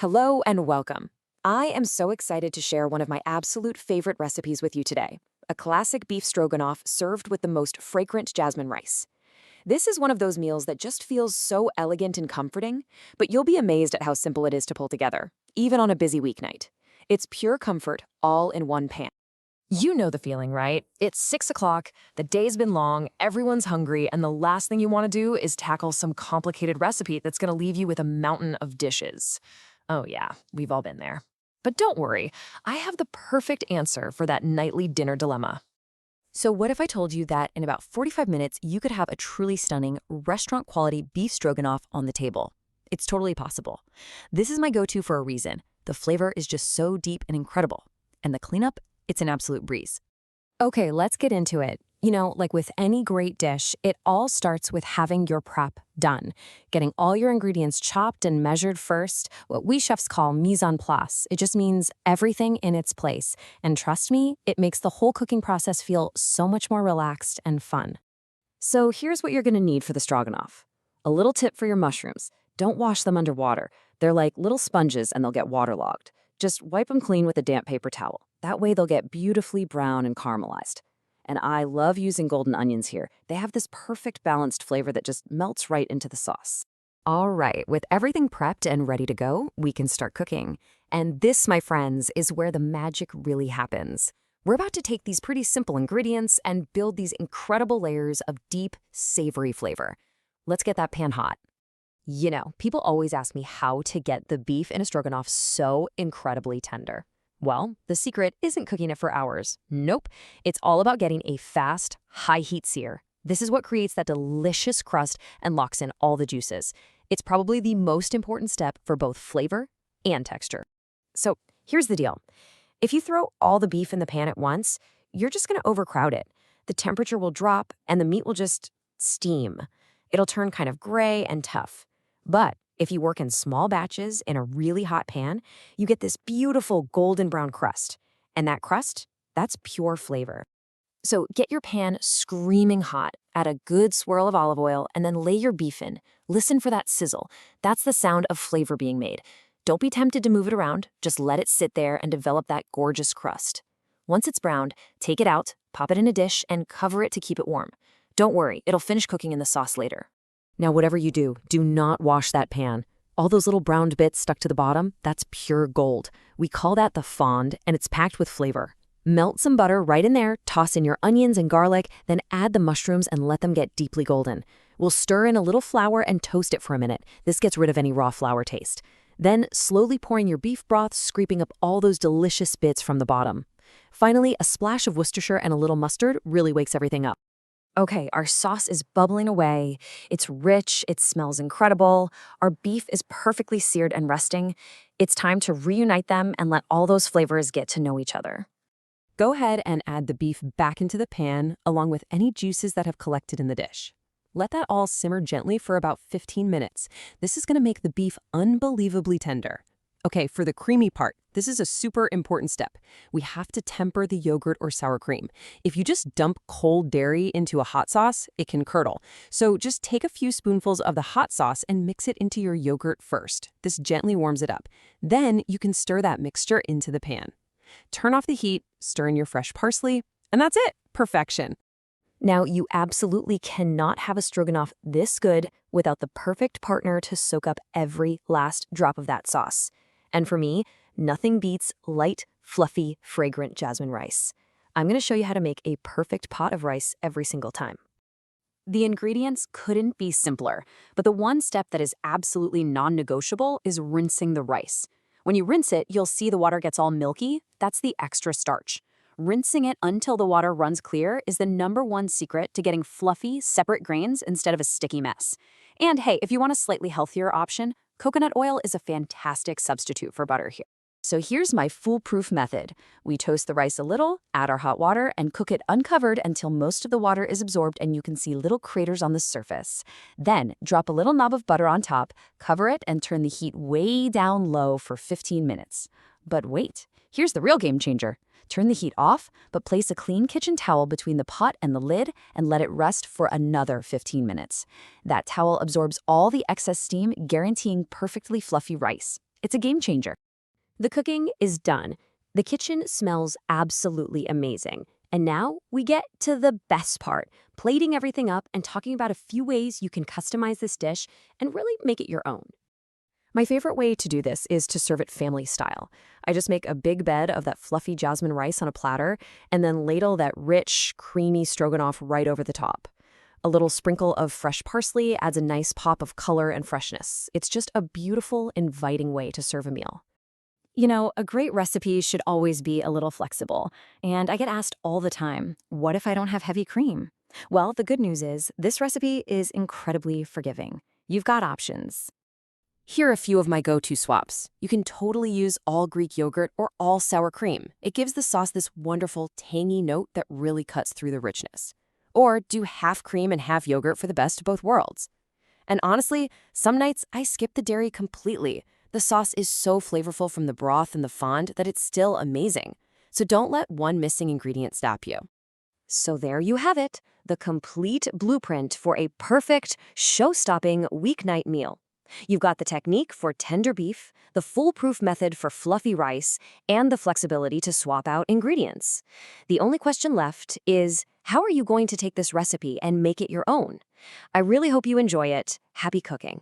Hello and welcome. I am so excited to share one of my absolute favorite recipes with you today, a classic beef stroganoff served with the most fragrant jasmine rice. This is one of those meals that just feels so elegant and comforting, but you'll be amazed at how simple it is to pull together, even on a busy weeknight. It's pure comfort, all in one pan. You know the feeling, right? It's 6 o'clock, the day's been long, everyone's hungry, and the last thing you want to do is tackle some complicated recipe that's going to leave you with a mountain of dishes. Oh yeah, we've all been there. But don't worry, I have the perfect answer for that nightly dinner dilemma. So what if I told you that in about 45 minutes, you could have a truly stunning, restaurant-quality beef stroganoff on the table? It's totally possible. This is my go-to for a reason. The flavor is just so deep and incredible. And the cleanup? It's an absolute breeze. Okay, let's get into it. Like with any great dish, it all starts with having your prep done. Getting all your ingredients chopped and measured first, what we chefs call mise en place. It just means everything in its place. And trust me, it makes the whole cooking process feel so much more relaxed and fun. So here's what you're gonna need for the stroganoff. A little tip for your mushrooms. Don't wash them under water. They're like little sponges and they'll get waterlogged. Just wipe them clean with a damp paper towel. That way they'll get beautifully brown and caramelized. And I love using golden onions here. They have this perfect balanced flavor that just melts right into the sauce. All right, with everything prepped and ready to go, we can start cooking. And this, my friends, is where the magic really happens. We're about to take these pretty simple ingredients and build these incredible layers of deep, savory flavor. Let's get that pan hot. People always ask me how to get the beef in a stroganoff so incredibly tender. Well, the secret isn't cooking it for hours. Nope. It's all about getting a fast, high-heat sear. This is what creates that delicious crust and locks in all the juices. It's probably the most important step for both flavor and texture. So here's the deal. If you throw all the beef in the pan at once, you're just going to overcrowd it. The temperature will drop and the meat will just steam. It'll turn kind of gray and tough. But if you work in small batches in a really hot pan, you get this beautiful golden brown crust. And that crust, that's pure flavor. So get your pan screaming hot, add a good swirl of olive oil, and then lay your beef in. Listen for that sizzle. That's the sound of flavor being made. Don't be tempted to move it around. Just let it sit there and develop that gorgeous crust. Once it's browned, take it out, pop it in a dish, and cover it to keep it warm. Don't worry, it'll finish cooking in the sauce later. Now, whatever you do not wash that pan. All those little browned bits stuck to the bottom, that's pure gold. We call that the fond, and it's packed with flavor. Melt some butter right in there, toss in your onions and garlic, then add the mushrooms and let them get deeply golden. We'll stir in a little flour and toast it for a minute. This gets rid of any raw flour taste. Then slowly pour in your beef broth, scraping up all those delicious bits from the bottom. Finally, a splash of Worcestershire and a little mustard really wakes everything up. Okay, our sauce is bubbling away. It's rich, it smells incredible. Our beef is perfectly seared and resting. It's time to reunite them and let all those flavors get to know each other. Go ahead and add the beef back into the pan, along with any juices that have collected in the dish. Let that all simmer gently for about 15 minutes. This is going to make the beef unbelievably tender. Okay, for the creamy part, this is a super important step. We have to temper the yogurt or sour cream. If you just dump cold dairy into a hot sauce, it can curdle. So just take a few spoonfuls of the hot sauce and mix it into your yogurt first. This gently warms it up. Then you can stir that mixture into the pan. Turn off the heat, stir in your fresh parsley, and that's it. Perfection. Now, you absolutely cannot have a stroganoff this good without the perfect partner to soak up every last drop of that sauce. And for me, nothing beats light, fluffy, fragrant jasmine rice. I'm going to show you how to make a perfect pot of rice every single time. The ingredients couldn't be simpler, but the one step that is absolutely non-negotiable is rinsing the rice. When you rinse it, you'll see the water gets all milky. That's the extra starch. Rinsing it until the water runs clear is the #1 secret to getting fluffy, separate grains instead of a sticky mess. And hey, if you want a slightly healthier option, coconut oil is a fantastic substitute for butter here. So here's my foolproof method. We toast the rice a little, add our hot water, and cook it uncovered until most of the water is absorbed and you can see little craters on the surface. Then drop a little knob of butter on top, cover it, and turn the heat way down low for 15 minutes. But wait, here's the real game changer. Turn the heat off, but place a clean kitchen towel between the pot and the lid and let it rest for another 15 minutes. That towel absorbs all the excess steam, guaranteeing perfectly fluffy rice. It's a game changer. The cooking is done. The kitchen smells absolutely amazing. And now we get to the best part, plating everything up and talking about a few ways you can customize this dish and really make it your own. My favorite way to do this is to serve it family style. I just make a big bed of that fluffy jasmine rice on a platter and then ladle that rich, creamy stroganoff right over the top. A little sprinkle of fresh parsley adds a nice pop of color and freshness. It's just a beautiful, inviting way to serve a meal. You know, a great recipe should always be a little flexible. And I get asked all the time, what if I don't have heavy cream? Well, the good news is this recipe is incredibly forgiving. You've got options. Here are a few of my go-to swaps. You can totally use all Greek yogurt or all sour cream. It gives the sauce this wonderful, tangy note that really cuts through the richness. Or do half cream and half yogurt for the best of both worlds. And honestly, some nights I skip the dairy completely. The sauce is so flavorful from the broth and the fond that it's still amazing. So don't let one missing ingredient stop you. So there you have it, the complete blueprint for a perfect, show-stopping weeknight meal. You've got the technique for tender beef, the foolproof method for fluffy rice, and the flexibility to swap out ingredients. The only question left is, how are you going to take this recipe and make it your own? I really hope you enjoy it. Happy cooking.